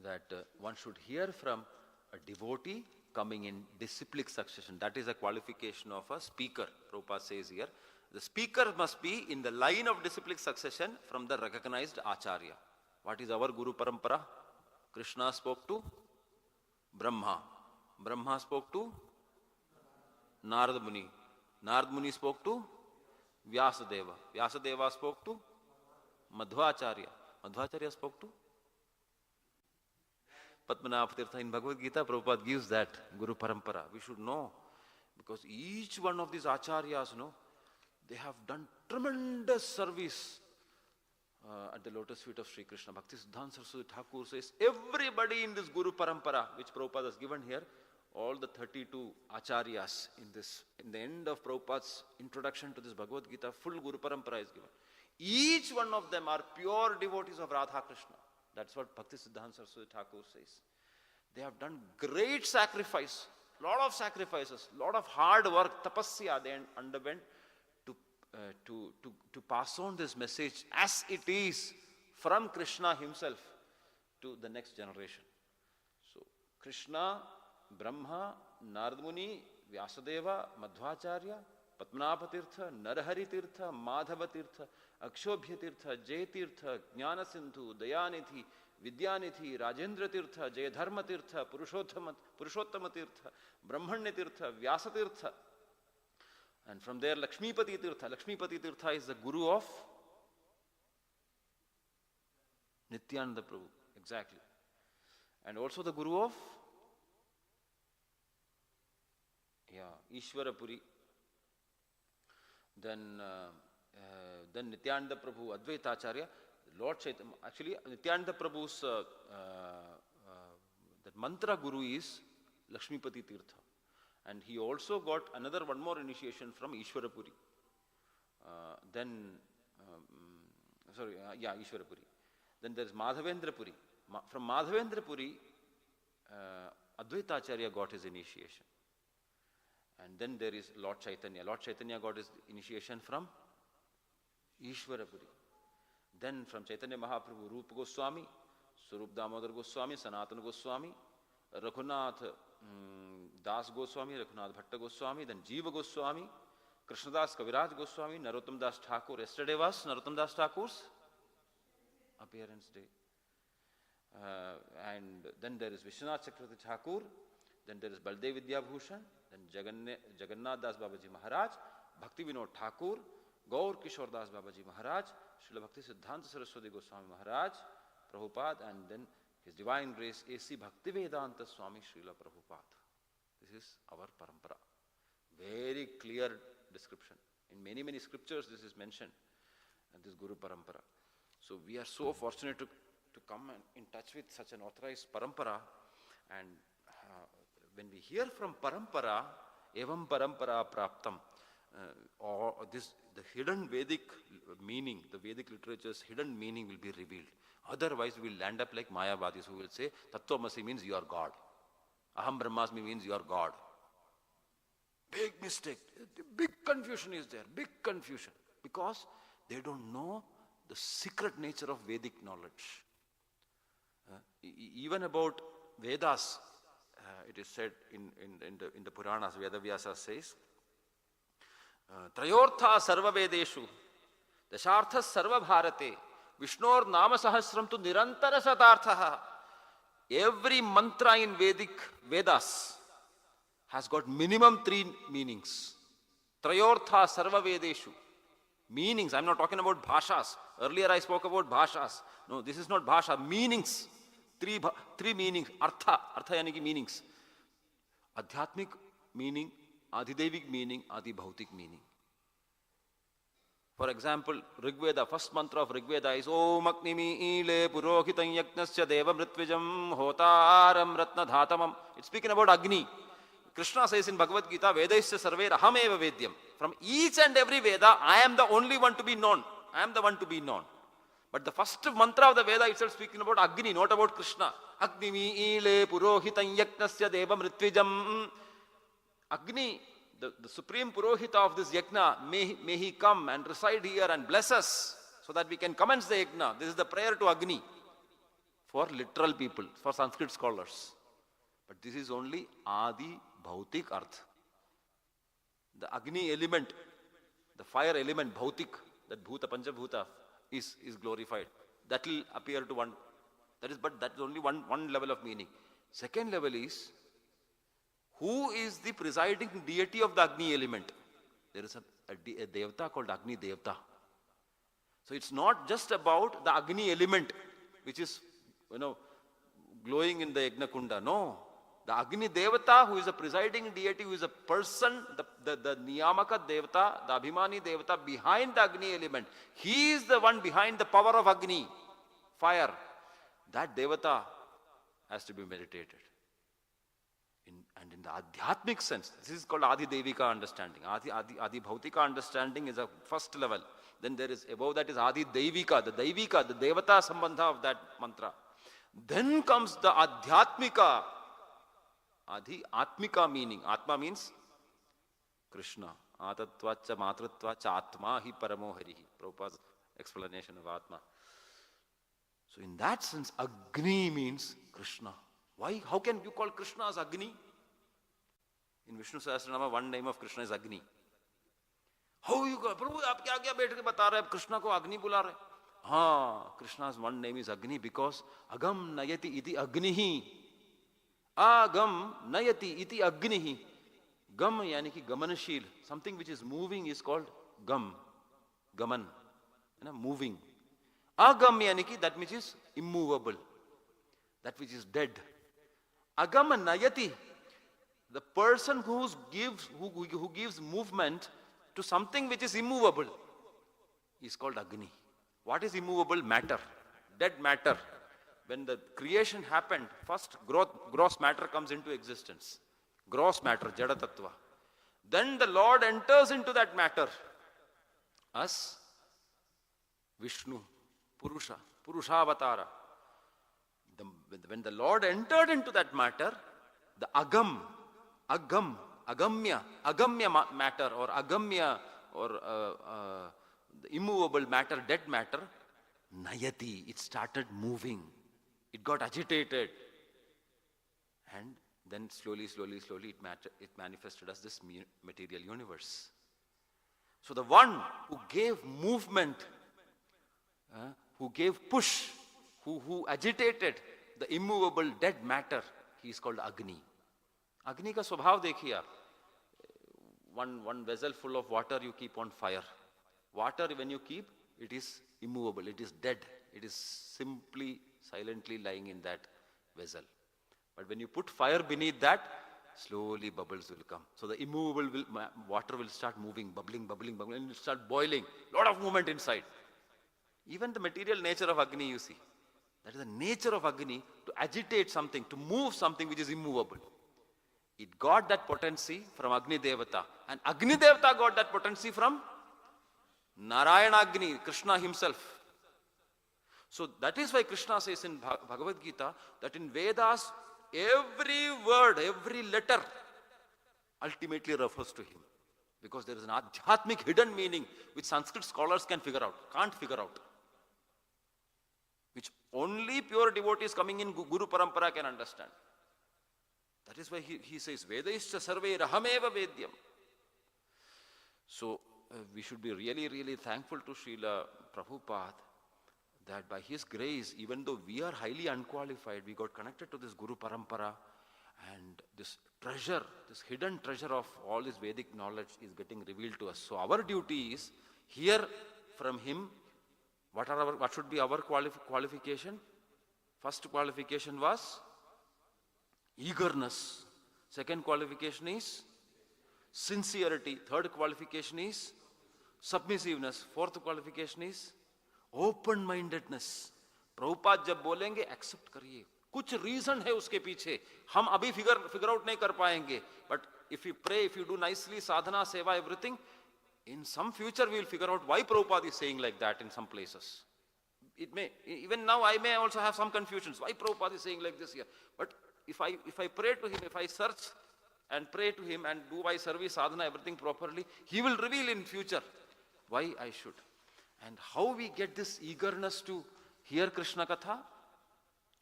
that one should hear from a devotee coming in disciplic succession. That is a qualification of a speaker. Prabhupada says here, the speaker must be in the line of disciplic succession from the recognized Acharya. What is our Guru Parampara? Krishna spoke to Brahma. Brahma spoke to Narada Muni. Narada Muni spoke to Vyasadeva. Vyasadeva spoke to Madhvacharya. Madhvacharya spoke to Padmanabha Tirtha. In Bhagavad Gita, Prabhupada gives that Guru Parampara. We should know, because each one of these Acharyas, they have done tremendous service at the lotus feet of Sri Krishna. Bhaktisiddhanta Saraswati Thakur says, everybody in this Guru Parampara, which Prabhupada has given here, all the 32 Acharyas in the end of Prabhupada's introduction to this Bhagavad Gita, full Guru Parampara is given. Each one of them are pure devotees of Radha Krishna. That's what Bhaktisiddhanta Saraswati Thakur says. They have done great sacrifice, lot of sacrifices, lot of hard work, tapasya they underwent to pass on this message as it is from Krishna himself to the next generation. So Krishna, Brahma, Narada Muni, Vyasadeva, Madhvacharya, Padmanabha Tirtha, Narahari Tirtha, Madhava Tirtha, Akshobhya Tirtha, Jay Tirtha, Jnana Sindhu, Dayanidhi, Vidyanidhi, Rajendra Tirtha, Jayadharma Tirtha, Purushottama Tirtha, Brahmanya Tirtha, Vyasa Tirtha. And from there, Lakshmipati Tirtha. Lakshmipati Tirtha is the guru of Nityananda Prabhu. Exactly. And also the guru of Ishwarapuri. Then Nityananda Prabhu, Advaita Acharya, Lord Chaitanya. Actually, Nityananda Prabhu's that mantra guru is Lakshmipati Tirtha. And he also got one more initiation from Ishwarapuri. Ishwarapuri. Then there is Madhavendra Puri. From Madhavendra Puri, Advaita Acharya got his initiation. And then there is Lord Chaitanya. Lord Chaitanya got his initiation from Ishwarapuri. Then from Chaitanya Mahaprabhu, Rupa Goswami, Swarup Damodar Goswami, Sanatana Goswami, Raghunath Das Goswami, Raghunath Bhatta Goswami, then Jiva Goswami, Krishnadas Kaviraj Goswami, Narottam Das Thakur. Yesterday was Narottam Das Thakur's appearance day. And then there is Vishwanath Chakravarti Thakur, then there is Baldev Vidya Bhushan, then Jagannath Das Babaji Maharaj, Bhakti Vinod Thakur, Gaur Kishore Das Babaji Maharaj, Srila Bhakti Siddhanta Saraswati Goswami Maharaj, Prabhupada, and then His Divine Grace A.C. Bhaktivedanta Swami Srila Prabhupada. This is our parampara. Very clear description. In many, many scriptures this is mentioned, and this Guru Parampara. So we are so fortunate to come in touch with such an authorized parampara. And when we hear from parampara, evam parampara praptam, or the hidden Vedic meaning, the Vedic literature's hidden meaning will be revealed. Otherwise, we will land up like Mayavadis who will say, Tattvamasi means you are God. Aham Brahmasmi means you are God. Big mistake. Big confusion is there. Big confusion. Because they don't know the secret nature of Vedic knowledge. Even about Vedas, it is said in the Puranas, Vedavyasa says, Trayortha sarva Vedeshu, Dashartha sarva Bharate, Vishnor nama sahasram tu nirantara satarthaha. Every mantra in Vedas has got minimum 3 meanings. Trayortha sarva Vedeshu. Meanings, I'm not talking about bhashas. Earlier I spoke about bhashas. No, this is not bhasha. Meanings. Three meanings. Artha yani ki meanings. Adhyatmik meaning, Adhidevic meaning, Adhibhautik meaning. For example, Rigveda, first mantra of Rigveda is Om Aknimi Ile Purohitam Yaknasya Deva Mritvijam Hotaram Ratna Dhatamam. It's speaking about Agni. Krishna says in Bhagavad Gita, Vedaisya Sarve Raham Eva Vedyam. From each and every Veda, I am the only one to be known. I am the one to be known. But the first mantra of the Veda itself speaking about Agni, not about Krishna. Agnimi Ile Purohitam Yaknasya Deva Mritvijam. Agni, the supreme Purohita of this Yajna, may he come and reside here and bless us so that we can commence the Yajna. This is the prayer to Agni for literal people, for Sanskrit scholars. But this is only Adi Bhautik Arth. The Agni element, the fire element, Bhautik, that Bhuta, Panchabhuta is glorified. That will appear to one. But that is only one level of meaning. Second level is, who is the presiding deity of the Agni element? There is a Devata called Agni Devata. So it's not just about the Agni element, which is, glowing in the Yajna Kunda. No. The Agni Devata, who is a presiding deity, who is a person, the Niyamaka Devata, the Abhimani Devata behind the Agni element. He is the one behind the power of Agni, fire. That Devata has to be meditated. And in the Adhyatmic sense, this is called Adi Devika understanding. Adi Bhautika understanding is a first level. Then there is, above that is Adi Devika, the Devata Sambandha of that mantra. Then comes the Adhyatmika, Adi Atmika meaning. Atma means Krishna. Atatvacha matratvacha atma hi paramo harihi. Prabhupada's explanation of Atma. So in that sense, Agni means Krishna. Why? How can you call Krishna as Agni? In Vishnu Sahasranama, one name of Krishna is Agni. How you go? Prabhu, aap kya baith ke bata rahe? Krishna ko Agni bula rahe. Krishna's one name is Agni because Agam Nayati iti Agnihi. Agam Nayati iti Agnihi. Gam yani ki gamanashil. Something which is moving is called Gam. Gaman. Moving. Agam yani ki that which is immovable. That which is dead. Agam Nayati. The person who gives movement to something which is immovable is called Agni. What is immovable? Matter, dead matter. When the creation happened, first gross matter comes into existence. Gross matter, Jada Tattva. Then the Lord enters into that matter as Vishnu, Purushavatara. When the Lord entered into that matter, the agamya matter or agamya or the immovable matter, dead matter, nayati, it started moving. It got agitated. And then slowly it manifested as this material universe. So the one who gave movement, who gave push, who agitated the immovable dead matter, he is called Agni. Agni ka swabhav dekhiye aap. One vessel full of water you keep on fire. Water when you keep, it is immovable, it is dead. It is simply, silently lying in that vessel. But when you put fire beneath that, slowly bubbles will come. So the immovable water will start moving, bubbling, and it will start boiling. Lot of movement inside. Even the material nature of Agni you see. That is the nature of Agni, to agitate something, to move something which is immovable. It got that potency from Agni Devata. And Agni Devata got that potency from Narayana Agni, Krishna himself. So that is why Krishna says in Bhagavad Gita that in Vedas, every word, every letter ultimately refers to him. Because there is an adhyatmic hidden meaning which Sanskrit scholars can't figure out. Which only pure devotees coming in Guru Parampara can understand. That is why he says, Vedaischa sarve rahameva vedyam. So we should be really thankful to Srila Prabhupada that by his grace, even though we are highly unqualified, we got connected to this Guru Parampara, and this treasure, this hidden treasure of all this Vedic knowledge is getting revealed to us. So our duty is hear from him. What should be our qualification? First qualification was eagerness. Second qualification is sincerity. Third qualification is submissiveness. Fourth qualification is open-mindedness. Prabhupada जब बोलेंगे accept करिए. कुछ reason है उसके पीछे, हम अभी figure out नहीं कर पाएंगे. But if you pray, if you do nicely, sadhana, seva, everything, in some future we will figure out why Prabhupada is saying like that in some places. It may, even now I may also have some confusions. Why Prabhupada is saying like this here? But if I pray to him, if I search and pray to him and do my service, sadhana, everything properly, he will reveal in future why I should. And how we get this eagerness to hear Krishna Katha?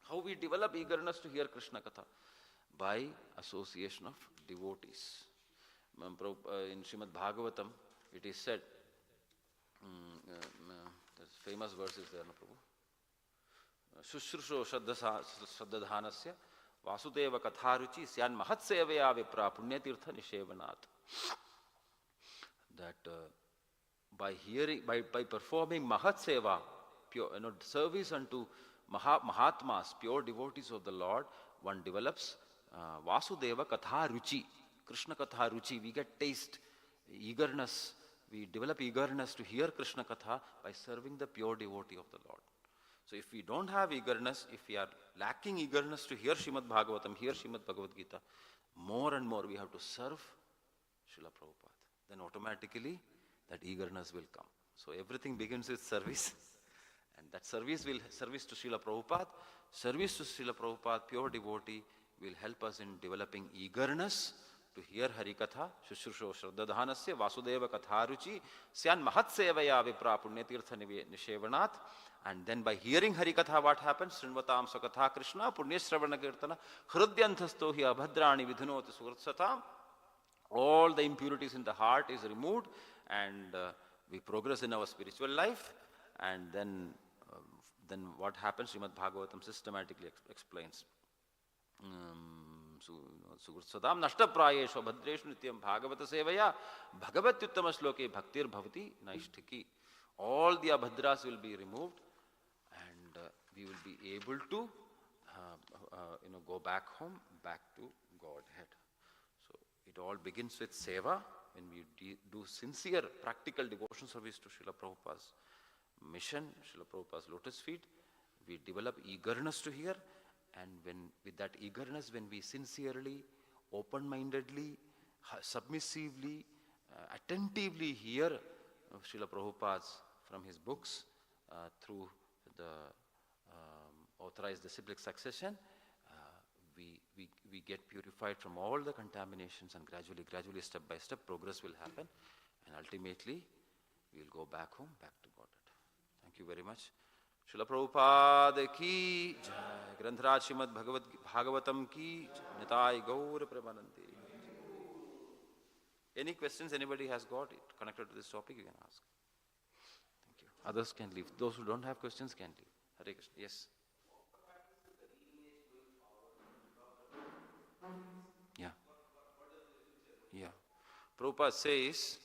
How we develop eagerness to hear Krishna Katha? By association of devotees. In Srimad Bhagavatam, it is said, the famous verse is there, no Prabhu? Shushrusho Shraddadhanasya Vasudeva Katharuchi Syan Mahatsevaya Vipra Punyatirtha Nishevanat. That by performing Mahatseva, pure, service unto Mahatmas, pure devotees of the Lord, one develops Vasudeva Katharuchi, Krishna Katharuchi. We get taste, eagerness. We develop eagerness to hear Krishna Katha by serving the pure devotee of the Lord. So if we don't have eagerness, if we are lacking eagerness to hear Srimad Bhagavatam, hear Srimad Bhagavad Gita, more and more we have to serve Srila Prabhupada. Then automatically that eagerness will come. So everything begins with service. And that service to Srila Prabhupada. Service to Srila Prabhupada, pure devotee, will help us in developing eagerness to hear Harikatha, Shushrusho Shraddadhanasya, Vasudeva Katharuchi, Syan Mahatsevaya Vipra Punyatirtha Nishevanat. And then by hearing Harikatha, what happens? Srinvatam Sakatha Krishna, Punyashravana Kirtana, Hridyantasto hi abhadrani vidhunoti suratsatam. All the impurities in the heart is removed, and we progress in our spiritual life, and then then what happens, Srimad Bhagavatam systematically explains. Sudam nashtaprayeshu bhadreshu nityam bhagavata sevaya bhagavat uttama shloke bhaktir bhavati naishtiki. All the abhadras will be removed, and we will be able to go back home, back to Godhead. So it all begins with seva, when we do sincere practical devotion service to Srila Prabhupada's mission, Srila Prabhupada's lotus feet. We develop eagerness to hear, and with that eagerness, when we sincerely, open-mindedly, submissively, attentively hear Srila Prabhupada's from his books through the authorized disciplic succession, we get purified from all the contaminations, and gradually, step by step, progress will happen, and ultimately, we will go back home, back to Godhead. Thank you very much. Srila Prabhupada ki jai. Granthiraj Srimad Bhagavatam ki jai. Nitai Gaur Premanandi. Any questions anybody has got connected to this topic, you can ask. Thank you. Others can leave. Those who don't have questions can leave. Hare Krishna. Yes. Yeah. Prabhupada says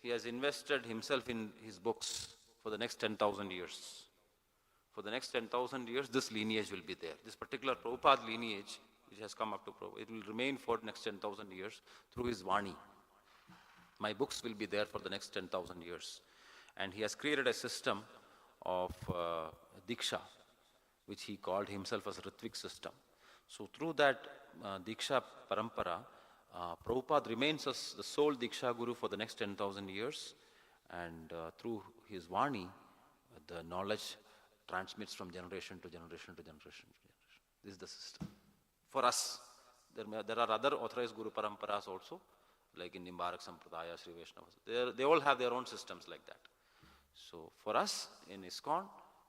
he has invested himself in his books for the next 10,000 years. For the next 10,000 years, this lineage will be there. This particular Prabhupada lineage, which has come up to Prabhupada, it will remain for the next 10,000 years through his Vani. My books will be there for the next 10,000 years. And he has created a system of Diksha, which he called himself as Ritvik system. So through that Diksha Parampara, Prabhupada remains as the sole Diksha Guru for the next 10,000 years, and through his Vani, the knowledge transmits from generation to generation to generation to generation. This is the system. For us, there are other authorized Guru Paramparas also, like in Nimbarak Sampradaya, Sri Vaishnavas. They all have their own systems like that. So for us, in ISKCON,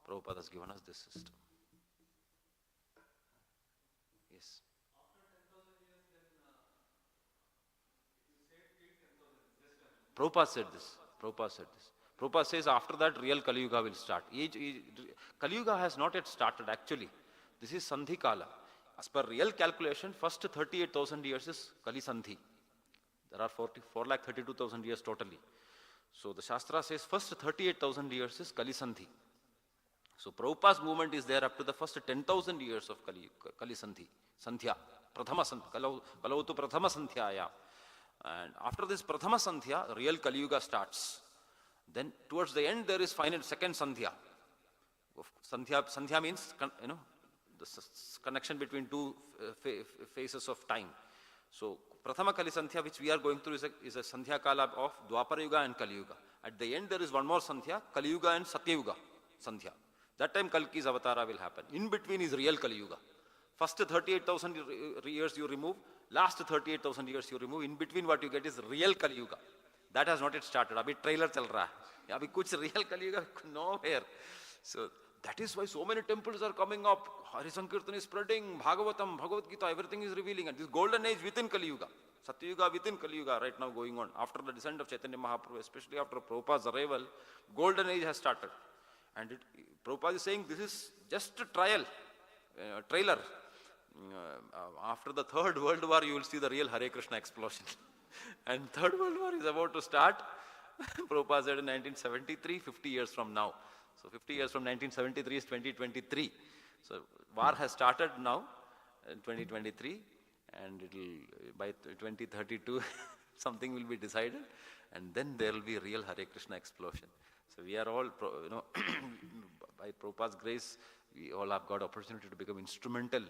Prabhupada has given us this system. Yes. Prabhupada said this. Prabhupada says after that real Kali Yuga will start. Kali Yuga has not yet started actually. This is Sandhi Kala. As per real calculation, first 38,000 years is Kali Sandhi. There are 4,32,000 years totally. So the Shastra says first 38,000 years is Kali Sandhi. So Prabhupada's movement is there up to the first 10,000 years of Kali Sandhi. Sandhya. Prathama Sandhya. Kalautu Prathama Sandhyaya. And after this Prathama Sandhya, real Kali Yuga starts. Then towards the end there is final second Sandhya. Sandhya means, the connection between two phases of time. So Prathama Kali Sandhya, which we are going through, is a Sandhya Kala of Dwapara Yuga and Kali Yuga. At the end there is one more Sandhya, Kali Yuga and Satya Yuga Sandhya. That time Kalki's Avatara will happen. In between is real Kali Yuga. First 38,000 years you remove, last 38,000 years you remove. In between what you get is real Kali Yuga. That has not yet started. Abhi trailer chal raha hai. Abhi kuch real Kali Yuga nowhere. So that is why so many temples are coming up. Hari Sankirtan is spreading, Bhagavatam, Bhagavad Gita, everything is revealing. And this golden age within Kali Yuga, Satya Yuga within Kali Yuga right now going on. After the descent of Chaitanya Mahaprabhu, especially after Prabhupada's arrival, golden age has started. And Prabhupada is saying this is just a trailer. After the Third World War, you will see the real Hare Krishna explosion. And Third World War is about to start. Prabhupada said in 1973, 50 years from now. So 50 years from 1973 is 2023. So war has started now in 2023, and by 2032 something will be decided, and then there will be a real Hare Krishna explosion. So we are all, by Prabhupada's grace, we all have got opportunity to become instrumental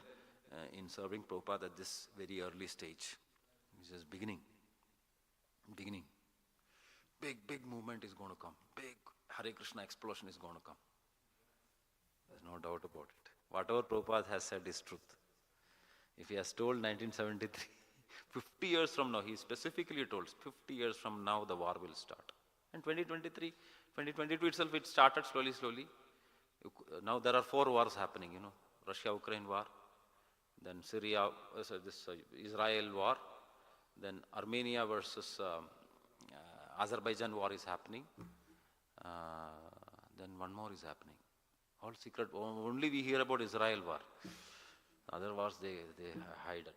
in serving Prabhupada at this very early stage. It's just beginning. Big movement is going to come. Big Hare Krishna explosion is going to come. There's no doubt about it. Whatever Prabhupada has said is truth. If he has told 1973, 50 years from now, he specifically told, 50 years from now the war will start. And 2023, 2022 itself, it started slowly. Now there are 4 wars happening, Russia-Ukraine war, then Syria, Israel war, then Armenia versus Azerbaijan war is happening, then one more is happening. All secret. Only we hear about Israel war. Other wars they hide it.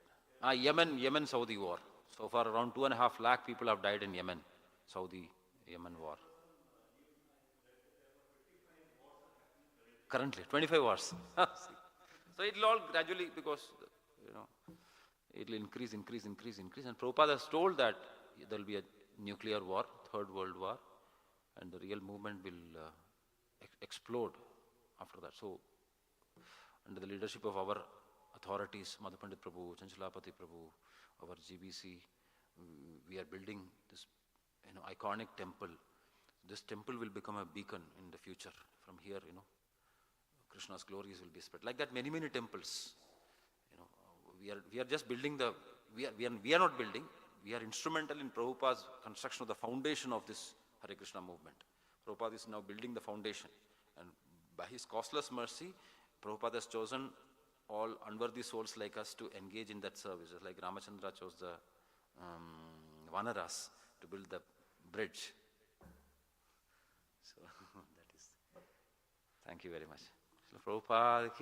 Yemen Saudi war. So far around 2.5 lakh people have died in Yemen. Saudi Yemen war. Currently, 25 wars. So it will all gradually, because, it will increase. And Prabhupada has told that there will be a nuclear war, third world war, and the real movement will explode after that. So, under the leadership of our authorities, Madhupandit Prabhu, Chanchalapati Prabhu, our GBC, we are building this iconic temple. This temple will become a beacon in the future. From here, Krishna's glories will be spread. Like that, many temples. We are just building we are not building. We are instrumental in Prabhupada's construction of the foundation of this Hare Krishna movement. Prabhupada is now building the foundation, and by his costless mercy, Prabhupada has chosen all unworthy souls like us to engage in that service. Just like Ramachandra chose the Vanaras to build the bridge. So that is. Thank you very much. Prabhupada